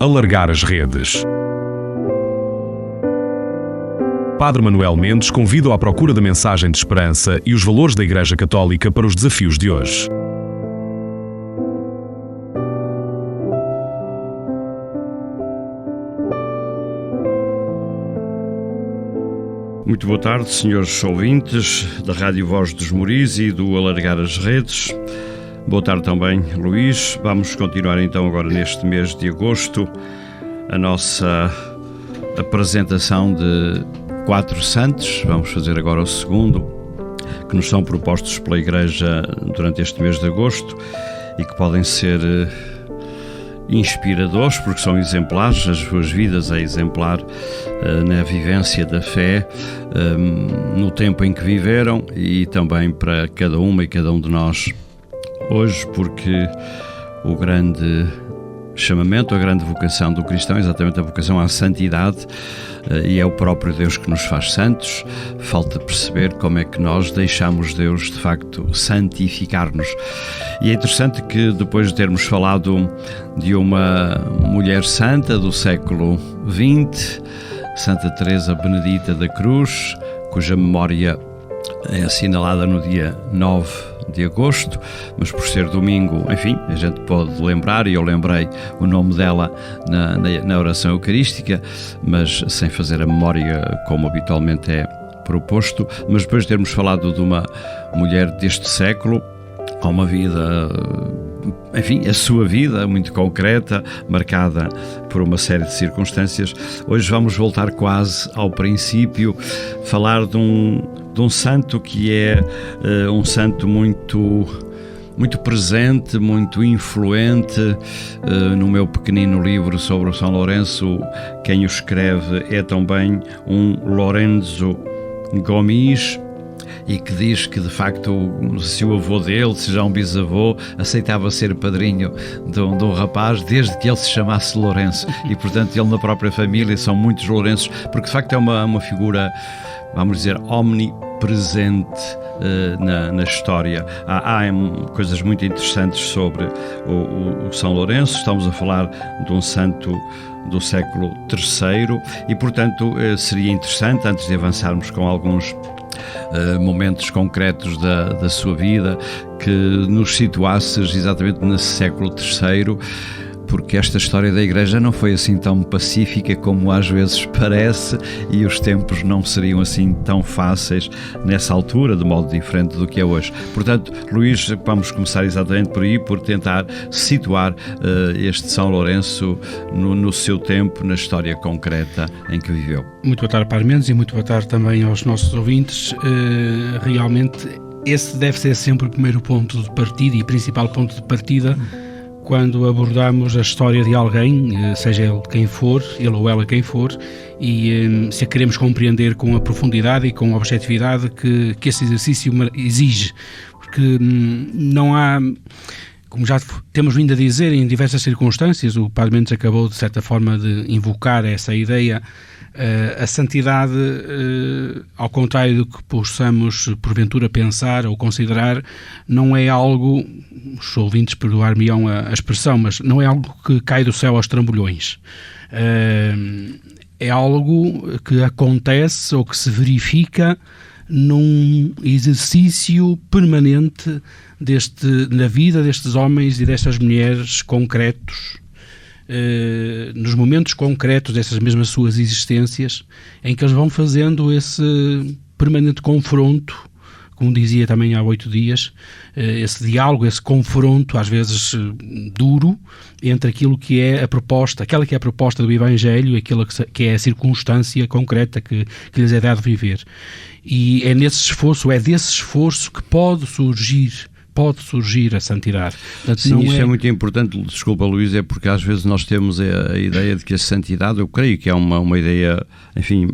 Alargar as redes. Padre Manuel Mendes convida-o à procura da mensagem de esperança e os valores da Igreja Católica para os desafios de hoje. Muito boa tarde, senhores ouvintes da Rádio Voz dos Moris e do Alargar as Redes. Boa tarde também, Luís. Vamos continuar então agora neste mês de agosto a nossa apresentação de 4 santos. Vamos fazer agora o segundo, que nos são propostos pela Igreja durante este mês de agosto e que podem ser inspiradores, porque são exemplares, as suas vidas é exemplar na vivência da fé, no tempo em que viveram e também para cada uma e cada um de nós hoje, porque o grande chamamento, a grande vocação do cristão é exatamente a vocação à santidade, e é o próprio Deus que nos faz santos. Falta perceber como é que nós deixamos Deus de facto santificar-nos. E é interessante que depois de termos falado de uma mulher santa do século XX, Santa Teresa Benedita da Cruz, cuja memória é assinalada no dia 9 de agosto, mas por ser domingo, enfim, a gente pode lembrar, e eu lembrei o nome dela na oração eucarística, mas sem fazer a memória como habitualmente é proposto. Mas depois de termos falado de uma mulher deste século, com uma vida, enfim, a sua vida muito concreta, marcada por uma série de circunstâncias, hoje vamos voltar quase ao princípio, falar de um santo que é um santo muito presente, muito influente. No meu pequenino livro sobre o São Lourenço, quem o escreve é também um Lorenzo Gomes, e que diz que de facto se o avô dele, se já um bisavô, aceitava ser padrinho de um rapaz desde que ele se chamasse Lourenço, e portanto ele na própria família são muitos Lourenços, porque de facto é uma figura, vamos dizer, omnipresente na história. Há coisas muito interessantes sobre o São Lourenço. Estamos a falar de um santo do século III e portanto seria interessante, antes de avançarmos com alguns momentos concretos da sua vida, que nos situasses exatamente nesse século III, porque esta história da Igreja não foi assim tão pacífica como às vezes parece, e os tempos não seriam assim tão fáceis nessa altura, de modo diferente do que é hoje. Portanto, Luís, vamos começar exatamente por aí, por tentar situar este São Lourenço no seu tempo, na história concreta em que viveu. Muito boa tarde, Padre Mendes, e muito boa tarde também aos nossos ouvintes. Realmente, esse deve ser sempre o primeiro ponto de partida e principal ponto de partida quando abordamos a história de alguém, seja ele quem for, ele ou ela quem for, e se a queremos compreender com a profundidade e com a objetividade que esse exercício exige, porque não há, como já temos vindo a dizer em diversas circunstâncias, o Padre Mendes acabou de certa forma de invocar essa ideia. A santidade, ao contrário do que possamos porventura pensar ou considerar, não é algo, os ouvintes perdoar-me-ão a expressão, mas não é algo que cai do céu aos trambolhões. É algo que acontece ou que se verifica num exercício permanente na vida destes homens e destas mulheres concretos, nos momentos concretos dessas mesmas suas existências, em que eles vão fazendo esse permanente confronto, como dizia também há 8 dias, esse diálogo, esse confronto, às vezes duro, entre aquilo que é a proposta, aquela que é a proposta do Evangelho e aquela que é a circunstância concreta que lhes é dado viver. E é desse esforço que pode surgir a santidade. Portanto, sim, isso é muito importante. Desculpa, Luís, é porque às vezes nós temos a ideia de que a santidade, eu creio que é uma ideia, enfim,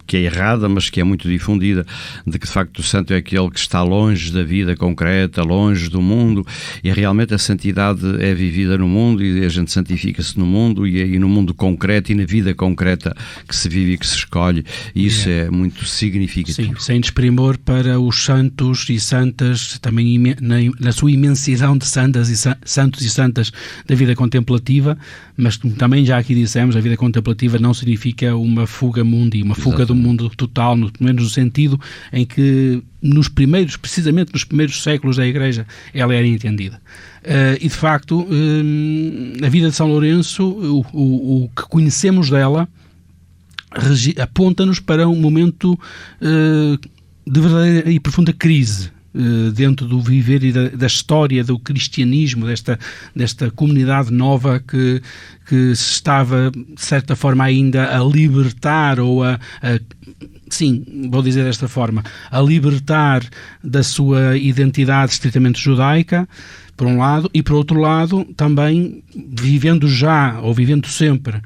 que é errada, mas que é muito difundida, de que de facto o santo é aquele que está longe da vida concreta, longe do mundo, e realmente a santidade é vivida no mundo, e a gente santifica-se no mundo, e no mundo concreto e na vida concreta que se vive e que se escolhe, e isso é muito significativo. Sim, sem desprimor para os santos e santas também na sua imensidão de santos e santas da vida contemplativa, mas como também já aqui dissemos, a vida contemplativa não significa uma fuga mundi, uma fuga do mundo total, pelo menos no sentido em que precisamente nos primeiros séculos da Igreja, ela era entendida. E de facto, a vida de São Lourenço, o que conhecemos dela, aponta-nos para um momento de verdadeira e profunda crise dentro do viver e da história do cristianismo, desta comunidade nova que se estava, de certa forma, ainda a libertar ou sim, vou dizer desta forma, a libertar da sua identidade estritamente judaica, por um lado, e por outro lado também vivendo sempre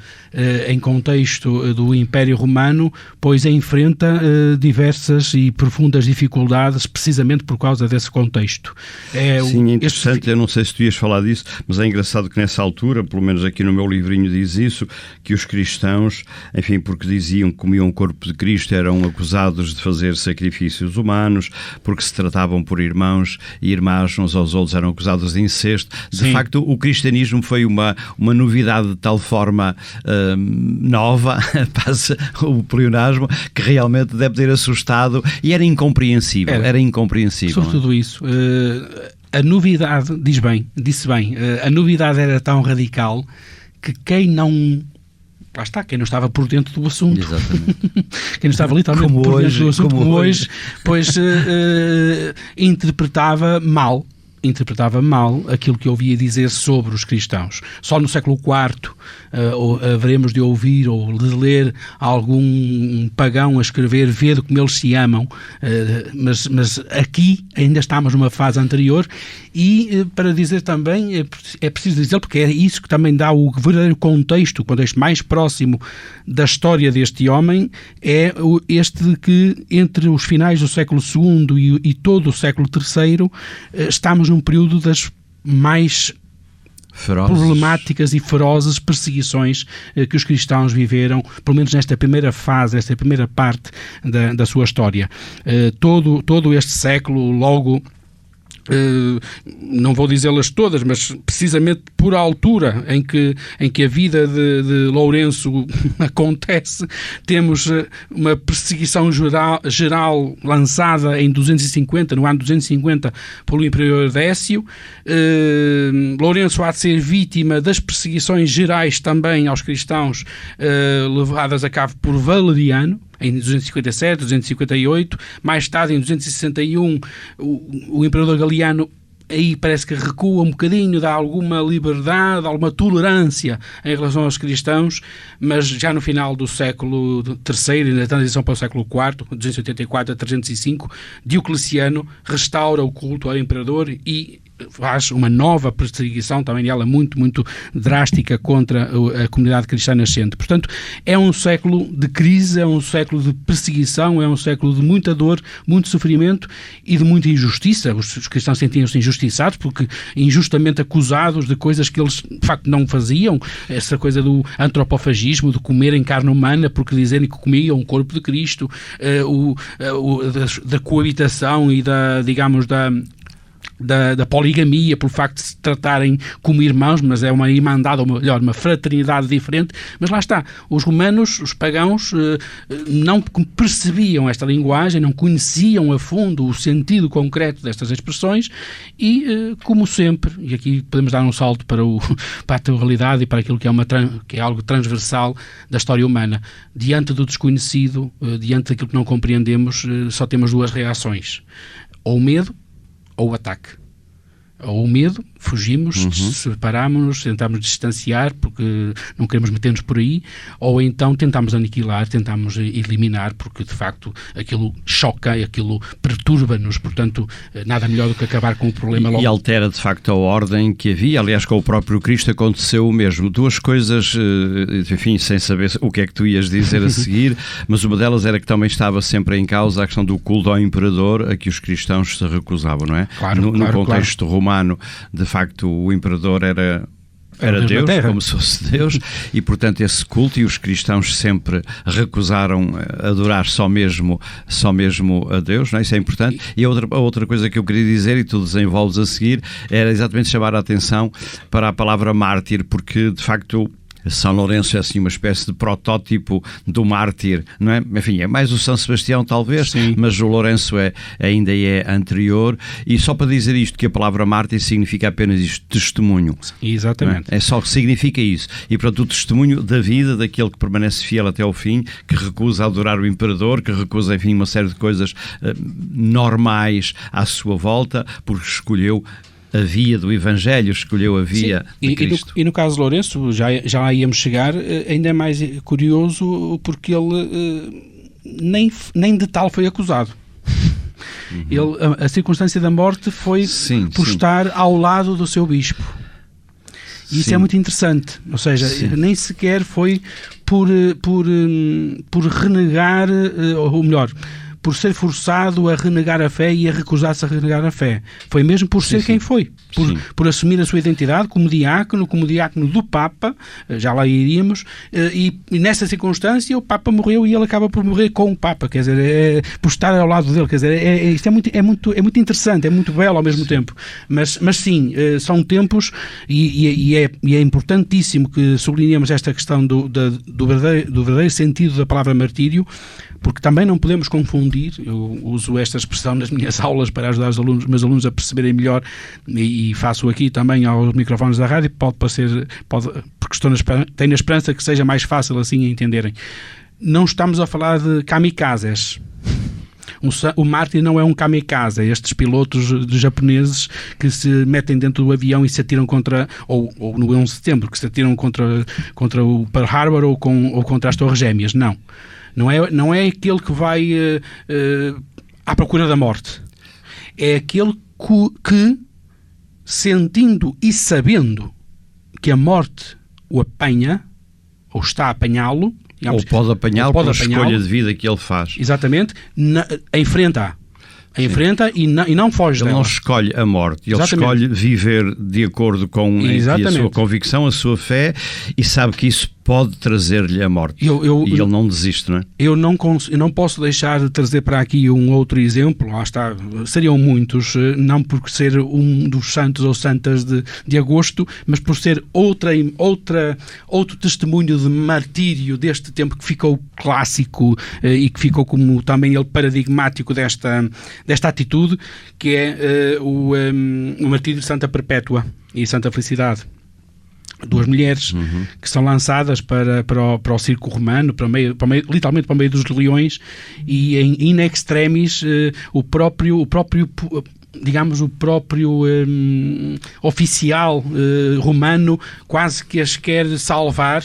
em contexto do Império Romano, pois enfrenta diversas e profundas dificuldades precisamente por causa desse contexto. Sim, é interessante, eu não sei se tu ias falar disso, mas é engraçado que nessa altura, pelo menos aqui no meu livrinho diz isso, que os cristãos, enfim, porque diziam que comiam o corpo de Cristo, eram acusados de fazer sacrifícios humanos, porque se tratavam por irmãos e irmãs uns aos outros, eram acusados de incesto. De facto, o cristianismo foi uma novidade de tal forma nova, passa o pleonasmo, que realmente deve ter assustado e era incompreensível. Era incompreensível. Sobre tudo isso, a novidade, disse bem, a novidade era tão radical que quem não estava por dentro do assunto. Exatamente. Quem não estava literalmente por dentro do assunto, como hoje, pois interpretava mal aquilo que ouvia dizer sobre os cristãos. Só no século IV haveremos de ouvir ou de ler algum pagão a escrever "Vede como eles se amam", mas aqui ainda estamos numa fase anterior e, para dizer também, é preciso dizer, porque é isso que também dá o verdadeiro contexto, o contexto mais próximo da história deste homem, é este de que entre os finais do século II e todo o século III estamos num período das mais problemáticas e ferozes perseguições que os cristãos viveram, pelo menos nesta primeira fase, nesta primeira parte da sua história. Todo este século, logo, não vou dizê-las todas, mas precisamente por a altura em que a vida de Lourenço acontece, temos uma perseguição geral lançada em 250, no ano 250, pelo Imperador Décio. Lourenço há de ser vítima das perseguições gerais também aos cristãos, levadas a cabo por Valeriano, em 257, 258, mais tarde em 261 o Imperador Galiano aí parece que recua um bocadinho, dá alguma liberdade, alguma tolerância em relação aos cristãos, mas já no final do século III e na transição para o século IV, 284 a 305, Diocleciano restaura o culto ao Imperador e faz uma nova perseguição, também ela muito, muito drástica, contra a comunidade cristã nascente. Portanto, é um século de crise, é um século de perseguição, é um século de muita dor, muito sofrimento e de muita injustiça. Os cristãos sentiam-se injustiçados porque injustamente acusados de coisas que eles, de facto, não faziam. Essa coisa do antropofagismo, de comerem carne humana porque dizerem que comiam o corpo de Cristo, da coabitação e da poligamia, pelo facto de se tratarem como irmãos, mas é uma irmandade, ou melhor, uma fraternidade diferente. Mas lá está, os romanos, os pagãos, não percebiam esta linguagem, não conheciam a fundo o sentido concreto destas expressões e, como sempre, e aqui podemos dar um salto para a atualidade e para aquilo que é algo transversal da história humana. Diante do desconhecido, diante daquilo que não compreendemos, só temos duas reações: ou o medo ou o ataque. Ou o medo, fugimos, separamos-nos, tentamos distanciar porque não queremos meter-nos por aí, ou então tentamos aniquilar, tentamos eliminar, porque de facto aquilo choca, aquilo perturba-nos, portanto nada melhor do que acabar com o problema logo. E altera de facto a ordem que havia, aliás com o próprio Cristo aconteceu o mesmo. Duas coisas, enfim, sem saber o que é que tu ias dizer a seguir, mas uma delas era que também estava sempre em causa a questão do culto ao imperador, a que os cristãos se recusavam, não é? Claro, no contexto romano, de facto, o imperador era era Deus, como se fosse Deus, e portanto esse culto, e os cristãos sempre recusaram adorar só mesmo a Deus, não é? Isso é importante. E a outra coisa que eu queria dizer, e tu desenvolves a seguir, era exatamente chamar a atenção para a palavra mártir, porque de facto São Lourenço é assim uma espécie de protótipo do mártir, não é? Enfim, é mais o São Sebastião talvez, sim, mas o Lourenço ainda é anterior. E só para dizer isto, que a palavra mártir significa apenas isto, testemunho. Exatamente. É só que significa isso. E portanto o testemunho da vida daquele que permanece fiel até ao fim, que recusa adorar o imperador, que recusa, enfim, uma série de coisas normais à sua volta, porque escolheu a via do Evangelho, escolheu a via de Cristo. E no caso de Lourenço, já lá íamos chegar, ainda é mais curioso porque ele nem de tal foi acusado. A circunstância da morte foi por estar ao lado do seu bispo. E isso é muito interessante. Ou seja, nem sequer foi por renegar, ou melhor, por ser forçado a renegar a fé e a recusar-se a renegar a fé. Foi mesmo por ser quem foi. Por assumir a sua identidade como diácono do Papa, já lá iríamos, e nessa circunstância o Papa morreu e ele acaba por morrer com o Papa, quer dizer, por estar ao lado dele, quer dizer, isto é muito interessante, é muito belo ao mesmo tempo. Mas sim, são tempos e é importantíssimo que sublinhemos esta questão do verdadeiro sentido da palavra martírio, porque também não podemos confundir, eu uso esta expressão nas minhas aulas para ajudar os meus alunos a perceberem melhor, e faço aqui também aos microfones da rádio, porque tenho a esperança que seja mais fácil assim a entenderem. Não estamos a falar de kamikazes. O mártir não é um kamikaze, estes pilotos japoneses que se metem dentro do avião e se atiram contra, ou no 11 de setembro, que se atiram contra o Pearl Harbor ou contra as Torres Gêmeas, não. Não é aquele que vai à procura da morte. É aquele que, sentindo e sabendo que a morte o apanha, ou está a apanhá-lo, ou pode apanhá-lo pela escolha de vida que ele faz. Exatamente, enfrenta e não foge dela. Ele não escolhe a morte, ele escolhe viver de acordo com a sua convicção, a sua fé, e sabe que isso pode trazer-lhe a morte. E ele não desiste, não é? Eu não posso deixar de trazer para aqui um outro exemplo, lá está, seriam muitos, não por ser um dos santos ou santas de agosto, mas por ser outro testemunho de martírio deste tempo que ficou clássico e que ficou como também ele paradigmático desta atitude, que é o martírio de Santa Perpétua e Santa Felicidade. Duas mulheres que são lançadas para o circo romano, literalmente para o meio dos leões, e em in extremis o próprio oficial romano quase que as quer salvar,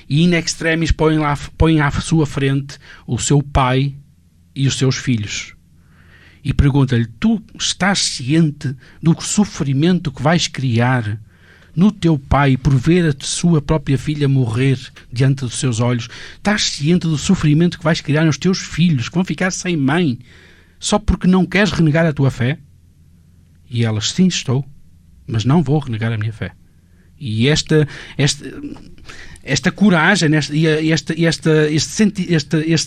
e in extremis põe à sua frente o seu pai e os seus filhos. E pergunta-lhe: tu estás ciente do sofrimento que vais criar no teu pai por ver a sua própria filha morrer diante dos seus olhos? Estás ciente do sofrimento que vais criar nos teus filhos, que vão ficar sem mãe, só porque não queres renegar a tua fé? E elas: sim, estou, mas não vou renegar a minha fé. E esta coragem, este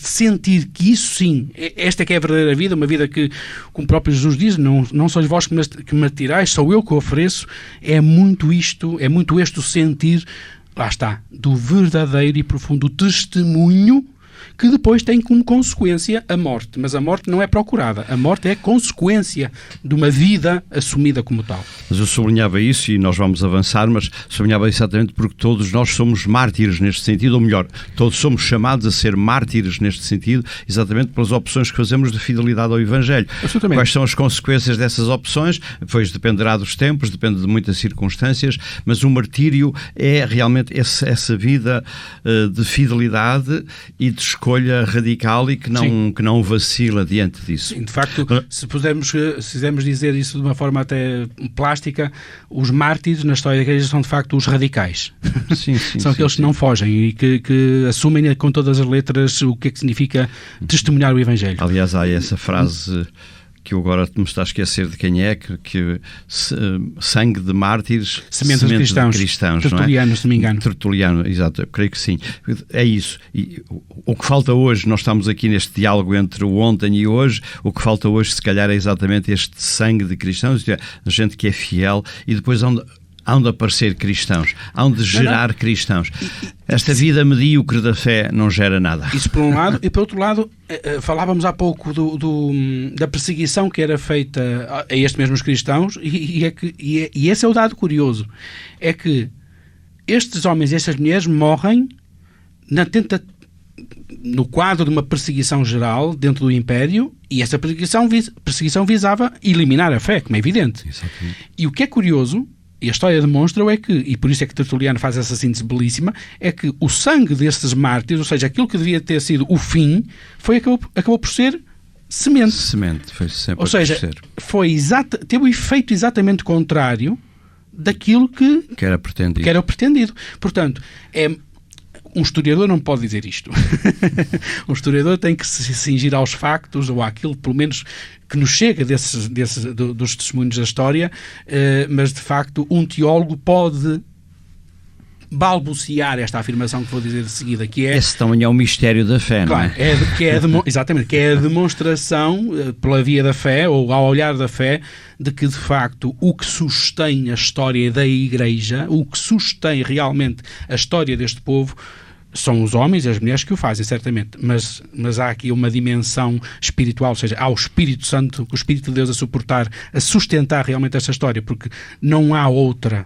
sentir que isso sim, esta que é a verdadeira vida, uma vida que, como o próprio Jesus diz, não sois vós que me tirais, sou eu que o ofereço, é muito este o sentir, lá está, do verdadeiro e profundo testemunho, que depois tem como consequência a morte. Mas a morte não é procurada. A morte é consequência de uma vida assumida como tal. Mas eu sublinhava isso, e nós vamos avançar, mas sublinhava exatamente porque todos nós somos mártires neste sentido, ou melhor, todos somos chamados a ser mártires neste sentido, exatamente pelas opções que fazemos de fidelidade ao Evangelho. Quais são as consequências dessas opções? Pois dependerá dos tempos, depende de muitas circunstâncias, mas o martírio é realmente essa vida de fidelidade e de escolha radical e que não vacila diante disso. Sim, de facto, se quisermos dizer isso de uma forma até plástica, os mártires na história da Igreja são de facto os radicais. São aqueles que não fogem e que assumem com todas as letras o que é que significa testemunhar o Evangelho. Aliás, há essa frase que eu agora me está a esquecer de quem é, que sangue de mártires, semente de cristãos, Tertuliano, não é? se não me engano. Tertuliano, exato, eu creio que sim. É isso. E o que falta hoje, nós estamos aqui neste diálogo entre o ontem e hoje, o que falta hoje, se calhar, é exatamente este sangue de cristãos, gente que é fiel, e depois hão de aparecer cristãos, hão de gerar cristãos. Esta vida medíocre da fé não gera nada. Isso por um lado, e por outro lado, falávamos há pouco da perseguição que era feita a estes mesmos cristãos, e esse é o dado curioso, é que estes homens e estas mulheres morrem no quadro de uma perseguição geral dentro do Império, e essa perseguição visava eliminar a fé, como é evidente. Exatamente. E o que é curioso, e a história demonstra, é que, e por isso é que Tertuliano faz essa síntese belíssima, é que o sangue destes mártires, ou seja, aquilo que devia ter sido o fim, acabou por ser semente. Foi sempre ou seja, teve o efeito exatamente contrário daquilo que era pretendido. Portanto, um historiador não pode dizer isto. Um historiador tem que se cingir aos factos, ou àquilo, pelo menos, que nos chega dos testemunhos da história, mas, de facto, um teólogo pode balbuciar esta afirmação que vou dizer de seguida, que é... Esse também é o mistério da fé, claro, não é? Exatamente, que é a demonstração, pela via da fé, ou ao olhar da fé, de que, de facto, o que sustém a história da Igreja, o que sustém realmente a história deste povo, são os homens e as mulheres que o fazem, certamente, mas há aqui uma dimensão espiritual, ou seja, há o Espírito Santo, o Espírito de Deus a sustentar realmente esta história, porque não há outra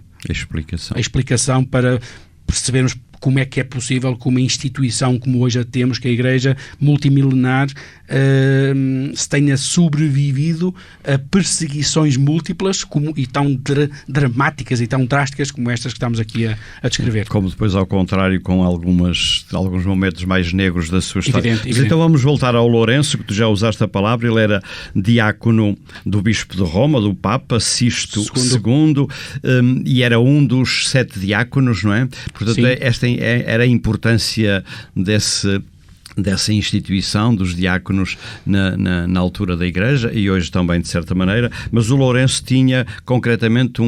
explicação para percebermos como é que é possível que uma instituição como hoje a temos, que é a Igreja multimilenar, se tenha sobrevivido a perseguições múltiplas e tão dramáticas e tão drásticas como estas que estamos aqui a descrever. Como depois, ao contrário, com alguns momentos mais negros da sua história. Evidente. Então vamos voltar ao Lourenço, que tu já usaste a palavra. Ele era diácono do Bispo de Roma, do Papa Sisto II, e era um dos 7 diáconos, não é? Portanto, esta era a importância dessa instituição dos diáconos na altura da Igreja, e hoje também de certa maneira, mas o Lourenço tinha concretamente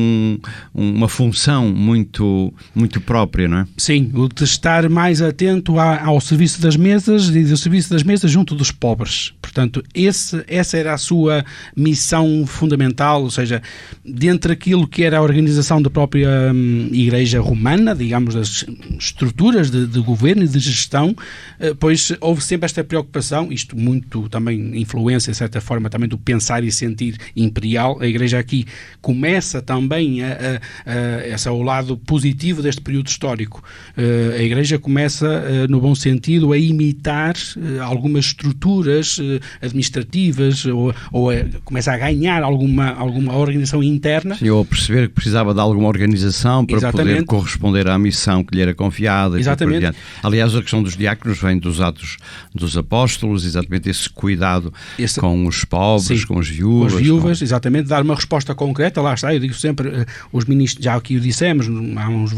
uma função muito, muito própria, não é? Sim, o de estar mais atento ao serviço das mesas e do serviço das mesas junto dos pobres. Portanto, essa era a sua missão fundamental, ou seja, dentro daquilo que era a organização da própria Igreja Romana, digamos, das estruturas de governo e de gestão, pois houve sempre esta preocupação, isto muito também influência, de certa forma, também do pensar e sentir imperial. A Igreja aqui começa também esse é o lado positivo deste período histórico. A Igreja começa, no bom sentido, a imitar algumas estruturas administrativas, ou começa a ganhar alguma organização interna. Sim, ou a perceber que precisava de alguma organização para poder corresponder à missão que lhe era confiada. Exatamente. Aliás, a questão dos diáconos vem dos Atos dos Apóstolos, exatamente esse cuidado com os pobres, sim, com as viúvas. Com as viúvas, exatamente, dar uma resposta concreta. Lá está, eu digo sempre, os ministros, já aqui o dissemos, há uns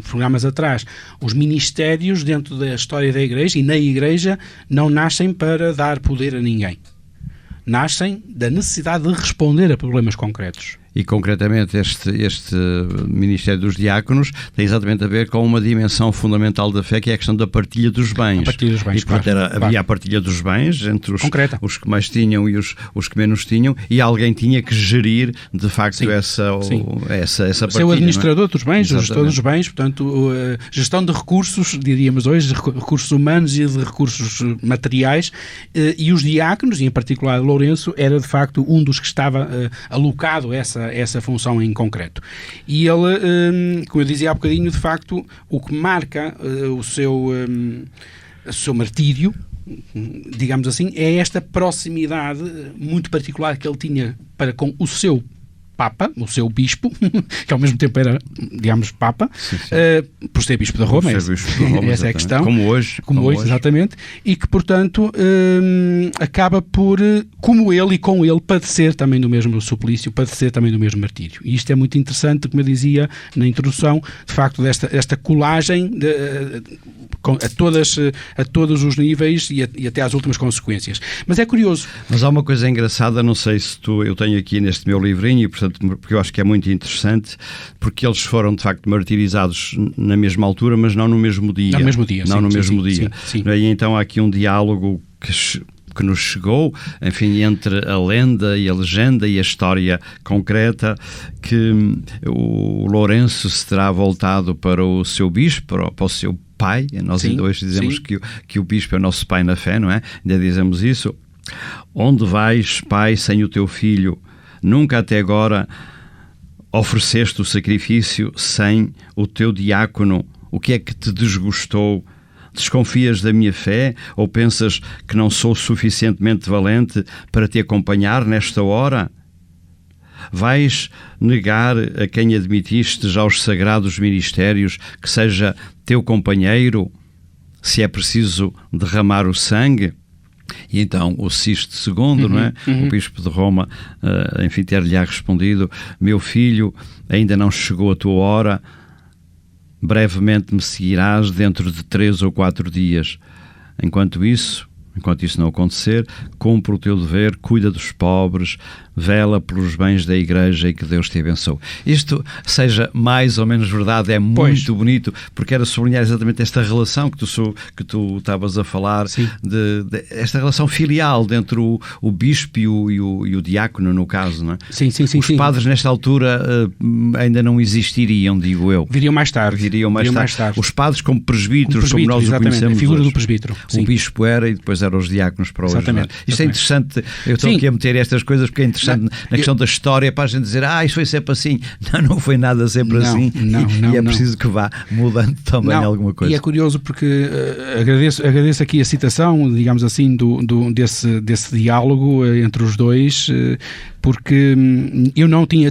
programas atrás, os ministérios dentro da história da Igreja e na Igreja não nascem para dar poder a ninguém. Nascem da necessidade de responder a problemas concretos. E concretamente este Ministério dos Diáconos tem exatamente a ver com uma dimensão fundamental da fé, que é a questão da partilha dos bens. A partilha dos bens, e portanto havia a partilha dos bens entre os que mais tinham e os que menos tinham, e alguém tinha que gerir de facto essa partilha. Ser o administrador dos bens, exatamente, o gestor dos bens, portanto, gestão de recursos, diríamos hoje, recursos humanos e de recursos materiais, e os diáconos, e em particular Lourenço, era de facto um dos que estava alocado a essa função em concreto. E ele, como eu dizia há bocadinho, de facto, o que marca o seu martírio, digamos assim, é esta proximidade muito particular que ele tinha para com o seu Papa, o seu bispo, que ao mesmo tempo era, digamos, Papa, por ser bispo de Roma, essa é a questão. Como hoje, exatamente, e que, portanto, acaba por, como ele e com ele, padecer também do mesmo suplício, padecer também do mesmo martírio. E isto é muito interessante, como eu dizia na introdução, de facto, desta colagem a todos os níveis e até às últimas consequências. Mas é curioso. Mas há uma coisa engraçada, não sei se eu tenho aqui neste meu livrinho, e portanto, porque eu acho que é muito interessante, porque eles foram de facto martirizados na mesma altura, mas não no mesmo dia. No mesmo dia, não no mesmo dia. Sim. E então há aqui um diálogo que nos chegou, enfim, entre a lenda e a legenda e a história concreta, que o Lourenço se terá voltado para o seu bispo, para o seu pai. Nós ainda hoje dizemos que o bispo é o nosso pai na fé, não é? Ainda dizemos isso. Onde vais, pai, sem o teu filho? Nunca até agora ofereceste o sacrifício sem o teu diácono. O que é que te desgostou? Desconfias da minha fé ou pensas que não sou suficientemente valente para te acompanhar nesta hora? Vais negar a quem admitistes aos sagrados ministérios que seja teu companheiro, se é preciso derramar o sangue? E então o Sisto II, não é? O bispo de Roma, enfim, ter-lhe respondido: meu filho, ainda não chegou a tua hora, brevemente me seguirás dentro de 3 ou 4 dias. Enquanto isso não acontecer, cumpre o teu dever, cuida dos pobres, vela pelos bens da Igreja e que Deus te abençoe. Isto, seja mais ou menos verdade, é muito bonito, porque era sublinhar exatamente esta relação que tu estavas a falar, de esta relação filial entre o bispo e o diácono, no caso, não é? Sim. Os padres, nesta altura, ainda não existiriam, digo eu. Viriam mais tarde. Os padres como presbíteros, como nós o conhecemos. A figura hoje. do presbítero. O bispo era e depois eram os diáconos para hoje. Isto é interessante. Eu estou aqui a meter estas coisas porque é interessante na questão da história, para a gente dizer, isto foi sempre assim. Não foi nada sempre assim. E é preciso que vá mudando também alguma coisa. E é curioso porque agradeço aqui a citação, digamos assim, desse diálogo entre os dois, porque eu não tinha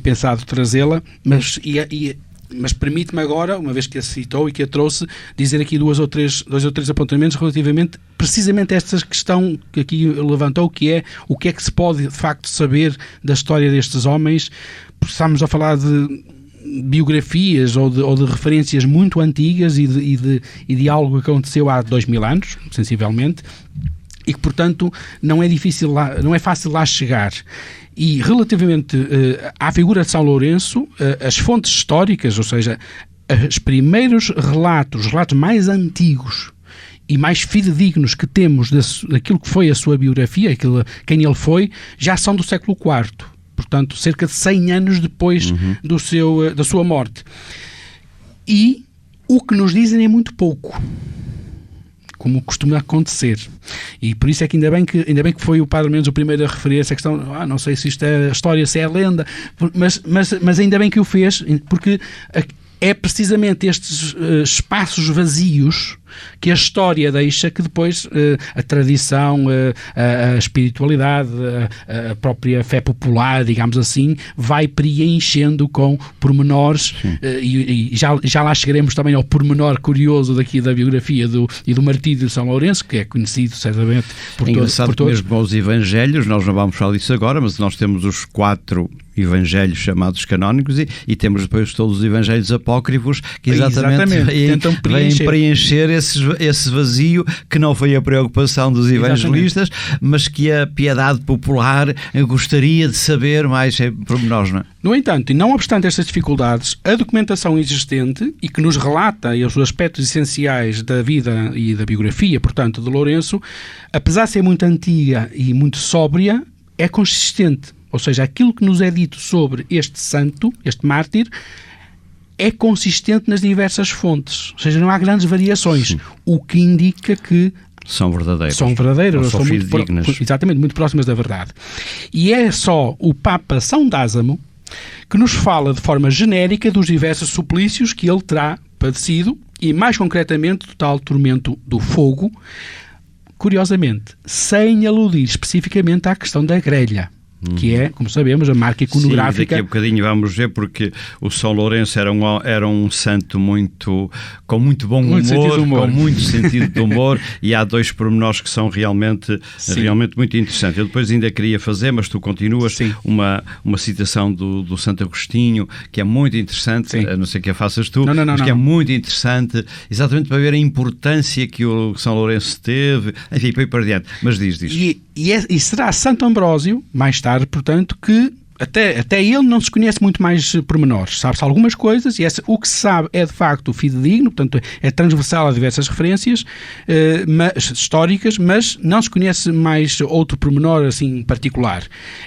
pensado trazê-la, mas permite-me agora, uma vez que a citou e que a trouxe, dizer aqui dois ou três apontamentos relativamente precisamente a esta questão que aqui levantou, que é o que é que se pode de facto saber da história destes homens. Estamos a falar de biografias ou de referências muito antigas e de algo que aconteceu há 2000 anos, sensivelmente, e que, portanto, não é fácil lá chegar. E relativamente à figura de São Lourenço, as fontes históricas, ou seja, os primeiros relatos, os relatos mais antigos e mais fidedignos que temos daquilo que foi a sua biografia, quem ele foi, já são do século IV. Portanto, cerca de 100 anos depois da sua morte. E o que nos dizem é muito pouco, como costuma acontecer. E por isso é que ainda bem que foi o Padre Mendes o primeiro a referir essa questão. Não sei se isto é a história, se é a lenda, mas ainda bem que o fez, porque é precisamente estes espaços vazios que a história deixa, que depois a tradição, a espiritualidade, a própria fé popular, digamos assim, vai preenchendo com pormenores, e já lá chegaremos também ao pormenor curioso daqui da biografia e do martírio de São Lourenço, que é conhecido certamente por todos. Mesmo aos Evangelhos, nós não vamos falar disso agora, mas nós temos os 4 Evangelhos chamados canónicos e temos depois todos os Evangelhos apócrifos que exatamente vêm preencher esse vazio que não foi a preocupação dos evangelistas, mas que a piedade popular gostaria de saber mais pormenores, não é? No entanto, e não obstante estas dificuldades, a documentação existente e que nos relata os aspectos essenciais da vida e da biografia, portanto, de Lourenço, apesar de ser muito antiga e muito sóbria, é consistente. Ou seja, aquilo que nos é dito sobre este santo, este mártir, é consistente nas diversas fontes. Ou seja, não há grandes variações. O que indica que são verdadeiras. São muito, exatamente, muito próximas da verdade. E é só o Papa São Dázamo que nos fala de forma genérica dos diversos suplícios que ele terá padecido e, mais concretamente, do tal tormento do fogo, curiosamente, sem aludir especificamente à questão da grelha. que é, como sabemos, a marca iconográfica. Sim, daqui a bocadinho vamos ver, porque o São Lourenço era um santo com muito bom humor, com muito sentido de humor, e há dois pormenores que são realmente muito interessantes. Eu depois ainda queria fazer, mas tu continuas, uma citação do Santo Agostinho, que é muito interessante, a não ser que a faças tu, mas que é muito interessante, exatamente para ver a importância que o São Lourenço teve, enfim, para diante. Mas diz. E será Santo Ambrósio, mais tarde, portanto, que até ele não se conhece muito mais pormenores. Sabe-se algumas coisas, e o que se sabe é de facto fidedigno, portanto é transversal a diversas referências históricas, mas não se conhece mais outro pormenor assim particular.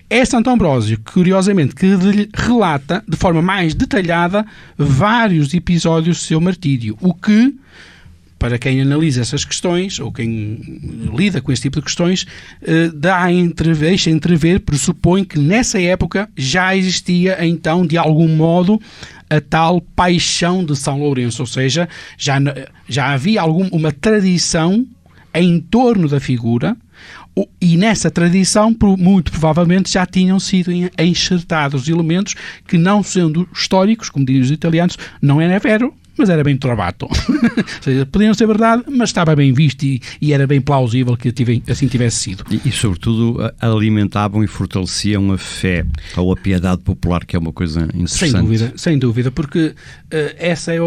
É Santo Ambrósio, curiosamente, que relata de forma mais detalhada vários episódios do seu martírio, o que, para quem analisa essas questões, ou quem lida com esse tipo de questões, deixa entrever, pressupõe que nessa época já existia, então, de algum modo, a tal paixão de São Lourenço, ou seja, já havia uma tradição em torno da figura, e nessa tradição, muito provavelmente, já tinham sido enxertados elementos que, não sendo históricos, como dizem os italianos, não era vero, mas era bem trovato. Ou seja, podiam ser verdade, mas estava bem visto e era bem plausível que assim tivesse sido. E sobretudo, alimentavam e fortaleciam a fé ou a piedade popular, que é uma coisa interessante. Sem dúvida, porque essa é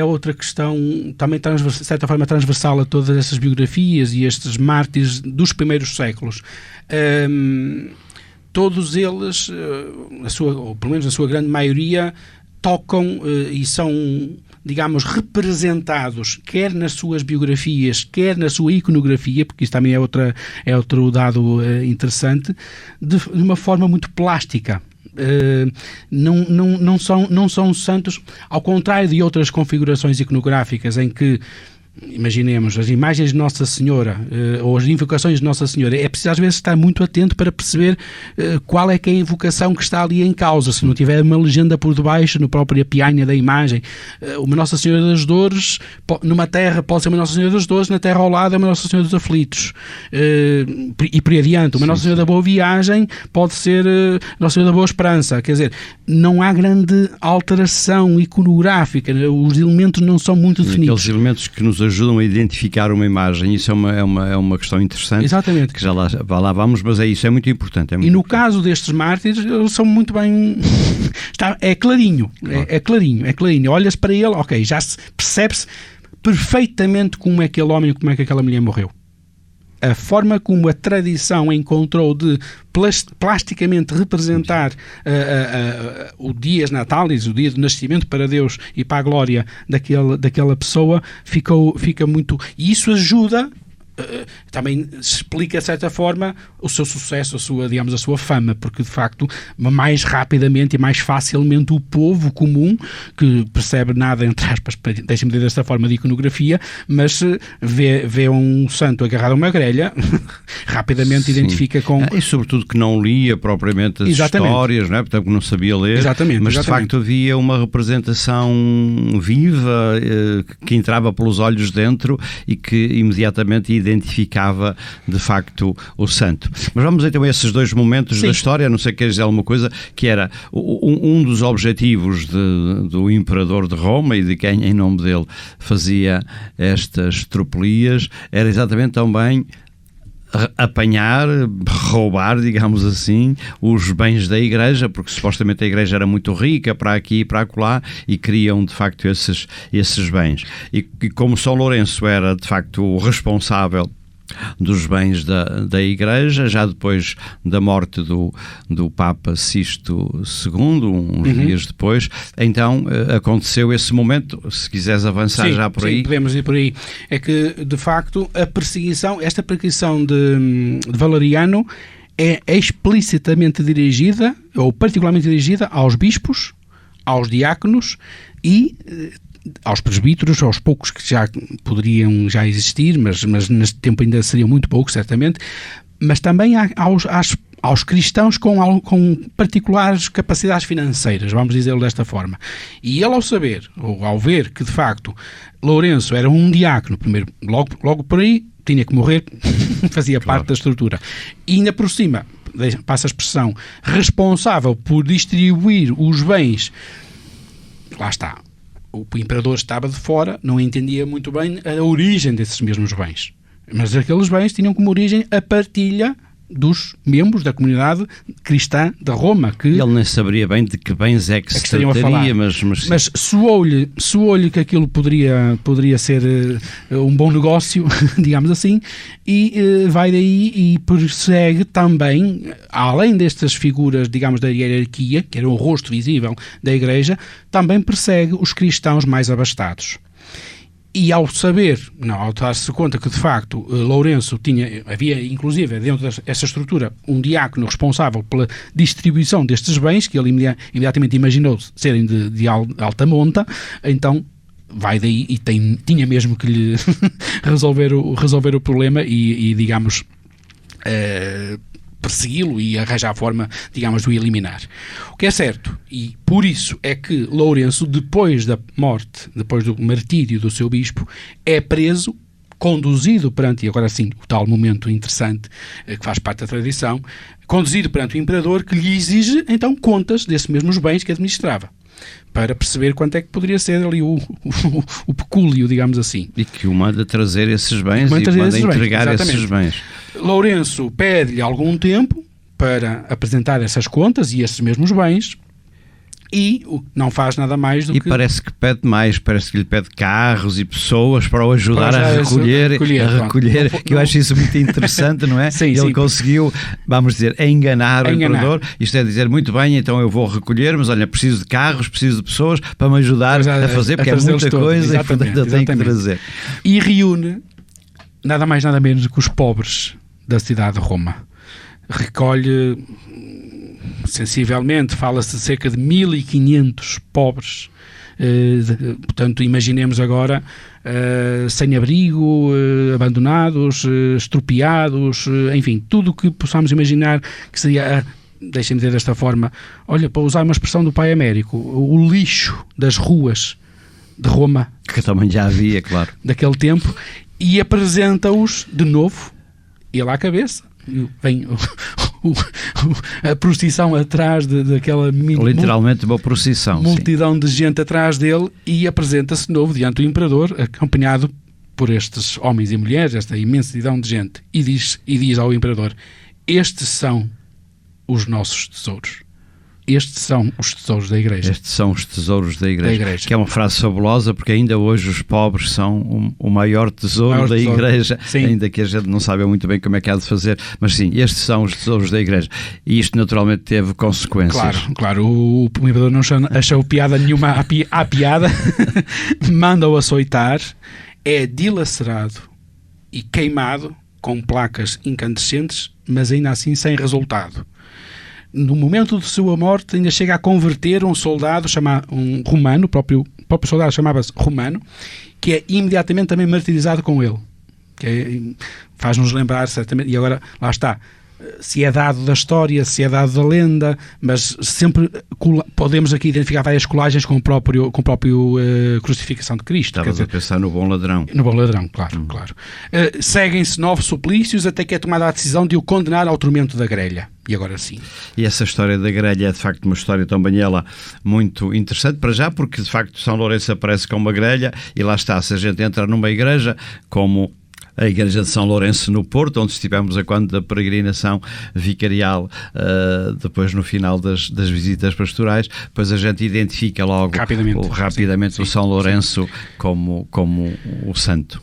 outra questão, também de certa forma transversal a todas essas biografias e estes mártires dos primeiros séculos. Todos eles, ou pelo menos a sua grande maioria, tocam e são, digamos, representados, quer nas suas biografias, quer na sua iconografia, porque isso também é outro dado interessante, de uma forma muito plástica. Não são santos, ao contrário de outras configurações iconográficas em que, imaginemos, as imagens de Nossa Senhora ou as invocações de Nossa Senhora, é preciso às vezes estar muito atento para perceber qual é que é a invocação que está ali em causa, se não tiver uma legenda por debaixo, no próprio pianha da imagem. Uma Nossa Senhora das Dores, numa terra pode ser uma Nossa Senhora das Dores, na terra ao lado é uma Nossa Senhora dos Aflitos, e por aí adiante. Uma Nossa Senhora da Boa Viagem pode ser Nossa Senhora da Boa Esperança. Quer dizer, não há grande alteração iconográfica, os elementos não são muito definidos. Aqueles elementos que nos ajudam a identificar uma imagem, isso é uma questão interessante. Exatamente. Que já lá vamos, mas isso é muito importante. E no caso destes mártires, eles são muito bem... É clarinho, é clarinho. Olhas para ele, ok, já percebe-se perfeitamente como é que aquele homem, como é que aquela mulher morreu. A forma como a tradição encontrou de plasticamente representar o dia natális, o dia do nascimento para Deus e para a glória daquela pessoa, fica muito... E isso ajuda... também explica de certa forma o seu sucesso, a sua fama, porque de facto mais rapidamente e mais facilmente o povo comum, que percebe nada, entre aspas, deixem-me dizer desta forma, de iconografia, mas vê um santo agarrado a uma grelha, rapidamente identifica com... E sobretudo que não lia propriamente as histórias, não é? Portanto, não sabia ler, mas de facto havia uma representação viva que entrava pelos olhos dentro e que imediatamente identificava de facto o santo. Mas vamos então a esses dois momentos da história, não sei se queres dizer alguma coisa, que era um dos objetivos do imperador de Roma e de quem em nome dele fazia estas tropelias, era exatamente também apanhar, roubar, digamos assim, os bens da Igreja, porque supostamente a Igreja era muito rica para aqui e para acolá e queriam de facto esses bens. E como São Lourenço era de facto o responsável dos bens da Igreja, já depois da morte do Papa Sisto II, uns dias depois, então aconteceu esse momento. Se quiseres avançar já por aí. Sim, podemos ir por aí. É que, de facto, esta perseguição de Valeriano é explicitamente dirigida, ou particularmente dirigida, aos bispos, aos diáconos e aos presbíteros, aos poucos que já poderiam já existir, mas neste tempo ainda seriam muito poucos, certamente, mas também aos cristãos com particulares capacidades financeiras, vamos dizer-lo desta forma. E ele, ao ver que, de facto, Lourenço era um diácono, primeiro, logo por aí, tinha que morrer, fazia parte da estrutura. E ainda por cima, passa a expressão, responsável por distribuir os bens, lá está, o imperador estava de fora, não entendia muito bem a origem desses mesmos bens. Mas aqueles bens tinham como origem a partilha dos membros da comunidade cristã de Roma. Que ele nem saberia bem de que bens é que se trataria, mas soou-lhe que aquilo poderia ser um bom negócio, digamos assim, e vai daí e persegue também, além destas figuras, digamos, da hierarquia, que era o rosto visível da Igreja, também persegue os cristãos mais abastados. E ao dar-se conta que de facto Lourenço havia inclusive dentro dessa estrutura um diácono responsável pela distribuição destes bens, que ele imediatamente imaginou serem de alta monta, então vai daí e tinha mesmo que lhe resolver o problema e digamos, persegui-lo e arranjar a forma, digamos, de o eliminar. O que é certo, e por isso é que Lourenço, depois da morte, depois do martírio do seu bispo, é preso, conduzido perante, e agora sim, o tal momento interessante, que faz parte da tradição, conduzido perante o imperador, que lhe exige, então, contas desses mesmos bens que administrava, para perceber quanto é que poderia ser ali o pecúlio, digamos assim. E que o manda trazer esses bens e manda entregar esses bens. Lourenço pede-lhe algum tempo para apresentar essas contas e esses mesmos bens e não faz nada mais do que... E parece que pede mais, parece que lhe pede carros e pessoas para o ajudar a recolher, que eu acho isso muito interessante, não é? Sim, ele conseguiu, vamos dizer, enganar o imperador, isto é dizer, muito bem, então eu vou recolher, mas olha, preciso de carros, preciso de pessoas para me ajudar a fazer, porque é muita coisa e portanto eu tenho que trazer. E reúne nada mais nada menos que os pobres da cidade de Roma. Recolhe sensivelmente, fala-se de cerca de 1.500 pobres, portanto imaginemos agora sem abrigo, abandonados, estropiados, enfim, tudo o que possamos imaginar que seria, deixem-me dizer desta forma, olha, para usar uma expressão do pai Américo, o lixo das ruas de Roma, que também já havia, claro, daquele tempo, e apresenta-os de novo, ele à cabeça, vem a procissão atrás daquela literalmente uma procissão, multidão sim, de gente atrás dele, e apresenta-se de novo diante do imperador, acompanhado por estes homens e mulheres, esta imensidão de gente, e diz ao imperador: estes são os nossos tesouros. Estes são os tesouros da Igreja. Estes são os tesouros da Igreja. Que é uma frase fabulosa, porque ainda hoje os pobres são o maior tesouro da Igreja, sim, ainda que a gente não saiba muito bem como é que há de fazer, mas sim, estes são os tesouros da Igreja. E isto naturalmente teve consequências. Claro, o imperador não achou piada nenhuma à piada, manda-o açoitar, é dilacerado e queimado com placas incandescentes, mas ainda assim sem resultado. No momento de sua morte ainda chega a converter um soldado, um romano, o próprio soldado chamava-se Romano, que é imediatamente também martirizado com ele. Faz-nos lembrar certamente, e agora lá está, se é dado da história, se é dado da lenda, mas sempre podemos aqui identificar várias colagens com o próprio crucificação de Cristo. Estavas a pensar no bom ladrão. No bom ladrão, claro. Seguem-se 9 suplícios até que é tomada a decisão de o condenar ao tormento da grelha. E agora sim. E essa história da grelha é de facto uma história também ela muito interessante para já, porque de facto São Lourenço aparece com uma grelha e lá está, se a gente entra numa igreja como a Igreja de São Lourenço no Porto, onde estivemos a quando da peregrinação vicarial, depois no final das visitas pastorais, depois a gente identifica logo rapidamente o São Lourenço como o santo.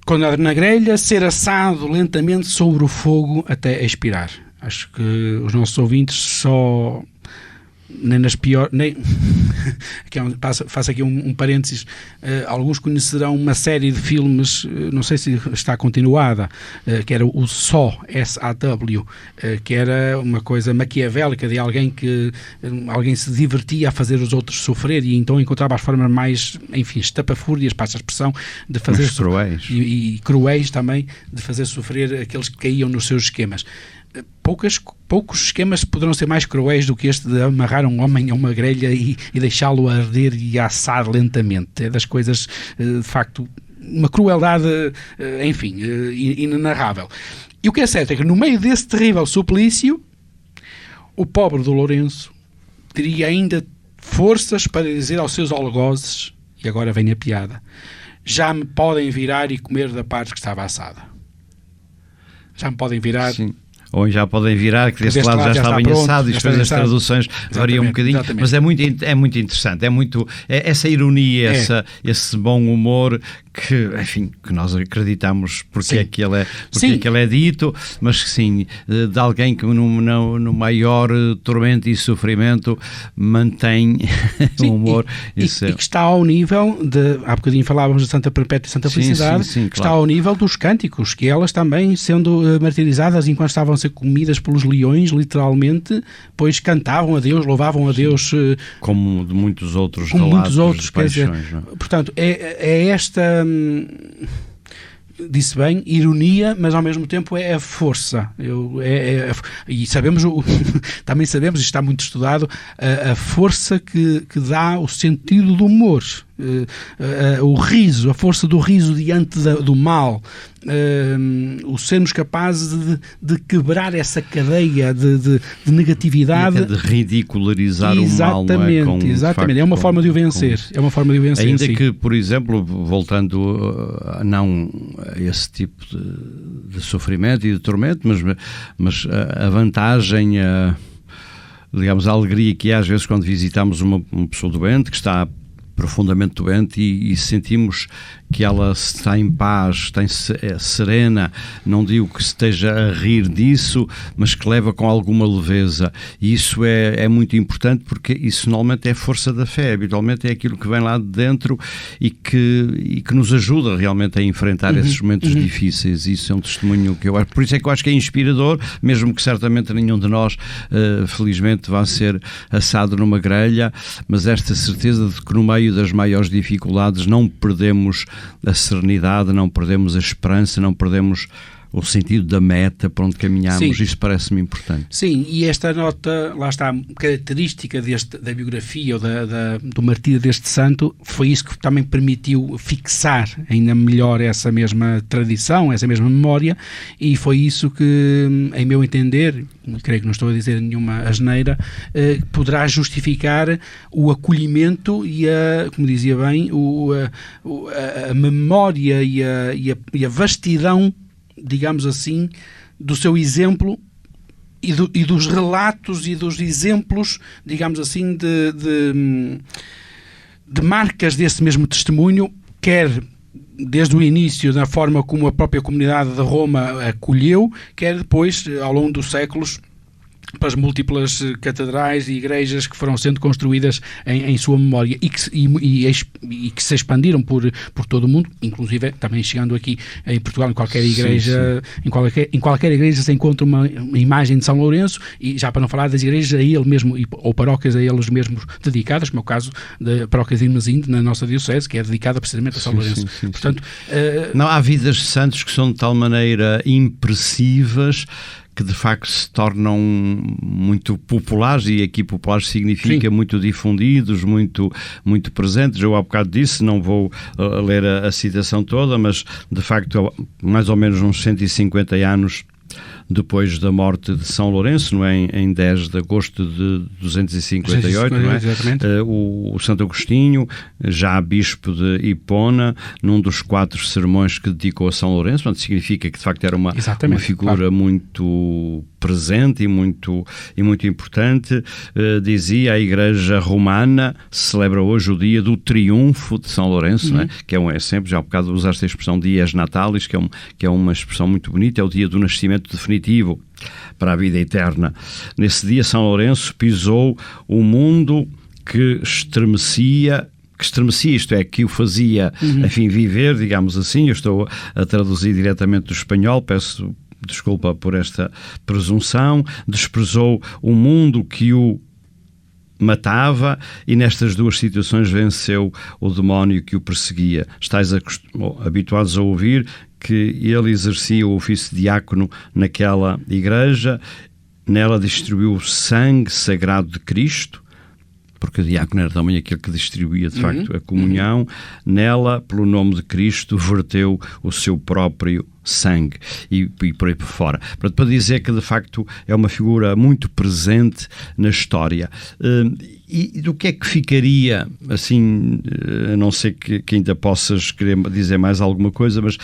Condenado na grelha, ser assado lentamente sobre o fogo até expirar. Acho que os nossos ouvintes só... nem nas piores... faço aqui um parênteses. Alguns conhecerão uma série de filmes, não sei se está continuada, que era o SAW, S-A-W, que era uma coisa maquiavélica de alguém se divertia a fazer os outros sofrer e então encontrava as formas mais, enfim, estapafúrdias, passa a expressão, de fazer... Mas cruéis. E cruéis também, de fazer sofrer aqueles que caíam nos seus esquemas. Poucos esquemas poderão ser mais cruéis do que este de amarrar um homem a uma grelha e deixá-lo arder e assar lentamente. É das coisas, de facto, uma crueldade, enfim, inenarrável. E o que é certo é que no meio desse terrível suplício, o pobre do Lourenço teria ainda forças para dizer aos seus algozes, e agora vem a piada, já me podem virar e comer da parte que estava assada. Já me podem virar... Sim. Ou já podem virar, que deste lado já estava assado, e depois as traduções variam um bocadinho. Exatamente. Mas é muito interessante, essa ironia, esse bom humor que, enfim, que nós acreditamos porque é que ele é dito, mas que sim, de alguém que no maior tormento e sofrimento mantém o humor. E que está ao nível de, há bocadinho falávamos de Santa Perpétua e Santa Felicidade, claro. Está ao nível dos cânticos, que elas também sendo martirizadas enquanto estavam a ser comidas pelos leões, literalmente, pois cantavam a Deus, louvavam a Deus. Como de muitos outros como relatos muitos outros, de paixões. Quer dizer, portanto, é esta... disse bem, ironia, mas ao mesmo tempo é a força. E sabemos, também sabemos, e está muito estudado, a força que dá o sentido do humor. O riso, a força do riso diante do mal, o sermos capazes de quebrar essa cadeia de negatividade, de ridicularizar o mal, não é? Exatamente, é uma forma de o vencer. Ainda que, por exemplo, voltando não a esse tipo de sofrimento e de tormento, mas a vantagem, digamos, a alegria que há às vezes quando visitamos uma pessoa doente que está profundamente doente e sentimos que ela está em paz, é serena, não digo que esteja a rir disso, mas que leva com alguma leveza, e isso é muito importante, porque isso normalmente é a força da fé, habitualmente é aquilo que vem lá de dentro e que nos ajuda realmente a enfrentar esses momentos difíceis. Isso é um testemunho que eu acho, por isso é que eu acho que é inspirador, mesmo que certamente nenhum de nós felizmente vá ser assado numa grelha, mas esta certeza de que no meio das maiores dificuldades não perdemos a serenidade, não perdemos a esperança, não perdemos o sentido da meta para onde caminhamos. Sim. Isso parece-me importante. Sim, e esta nota, lá está, característica da biografia ou do martírio deste santo, foi isso que também permitiu fixar ainda melhor essa mesma tradição, essa mesma memória, e foi isso que, em meu entender, creio que não estou a dizer nenhuma asneira, poderá justificar o acolhimento e como dizia bem, a memória e a vastidão, digamos assim, do seu exemplo e dos relatos e dos exemplos, digamos assim, de marcas desse mesmo testemunho, quer desde o início, na forma como a própria comunidade de Roma acolheu, quer depois, ao longo dos séculos, para as múltiplas catedrais e igrejas que foram sendo construídas em sua memória e que se expandiram por todo o mundo, inclusive também chegando aqui em Portugal, em qualquer igreja, sim. Em qualquer igreja se encontra uma imagem de São Lourenço, e já para não falar das igrejas a ele mesmo, ou paróquias a eles mesmos dedicadas, como é o caso da paróquia de Irmesinde, na nossa diocese, que é dedicada precisamente a São Lourenço. Sim. Portanto, não, há vidas de santos que são de tal maneira impressivas que de facto se tornam muito populares, e aqui populares significa muito difundidos, muito presentes. Eu há bocado disse, não vou ler a citação toda, mas de facto mais ou menos uns 150 anos depois da morte de São Lourenço, não é? Em 10 de agosto de 258, não é? O Santo Agostinho, já bispo de Hipona, num dos 4 sermões que dedicou a São Lourenço, portanto, significa que de facto era uma figura muito presente e muito importante. Dizia: a Igreja Romana celebra hoje o dia do triunfo de São Lourenço, não é? Que é sempre, já há bocado usaste a expressão dies natalis, que é uma expressão muito bonita, é o dia do nascimento definitivo para a vida eterna. Nesse dia São Lourenço pisou o mundo que estremecia, isto é, que o fazia, enfim, viver, digamos assim. Eu estou a traduzir diretamente do espanhol, peço desculpa por esta presunção. Desprezou o mundo que o matava, e nestas duas situações venceu o demónio que o perseguia. Estais habituados a ouvir que ele exercia o ofício de diácono naquela igreja, nela distribuiu o sangue sagrado de Cristo, porque o diácono era também aquele que distribuía de facto a comunhão. Nela, pelo nome de Cristo, verteu o seu próprio sangue e por aí por fora. Para dizer que, de facto, é uma figura muito presente na história. E do que é que ficaria, assim, a não ser que ainda possas querer dizer mais alguma coisa, mas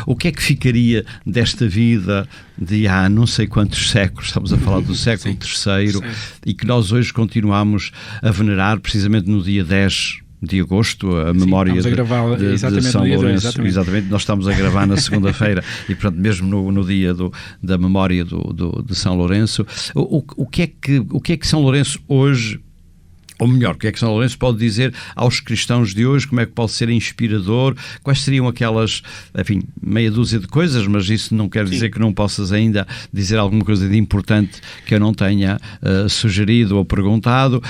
o que é que ficaria desta vida de há não sei quantos séculos, estamos a falar do século III, e que nós hoje continuamos a venerar precisamente no dia 10 de agosto, a memória de São Lourenço. Exatamente, nós estamos a gravar na segunda-feira e, portanto, mesmo no dia da memória de São Lourenço. O que é que São Lourenço hoje, ou melhor, o que é que São Lourenço pode dizer aos cristãos de hoje? Como é que pode ser inspirador? Quais seriam aquelas, enfim, meia dúzia de coisas, mas isso não quer dizer que não possas ainda dizer alguma coisa de importante que eu não tenha sugerido ou perguntado,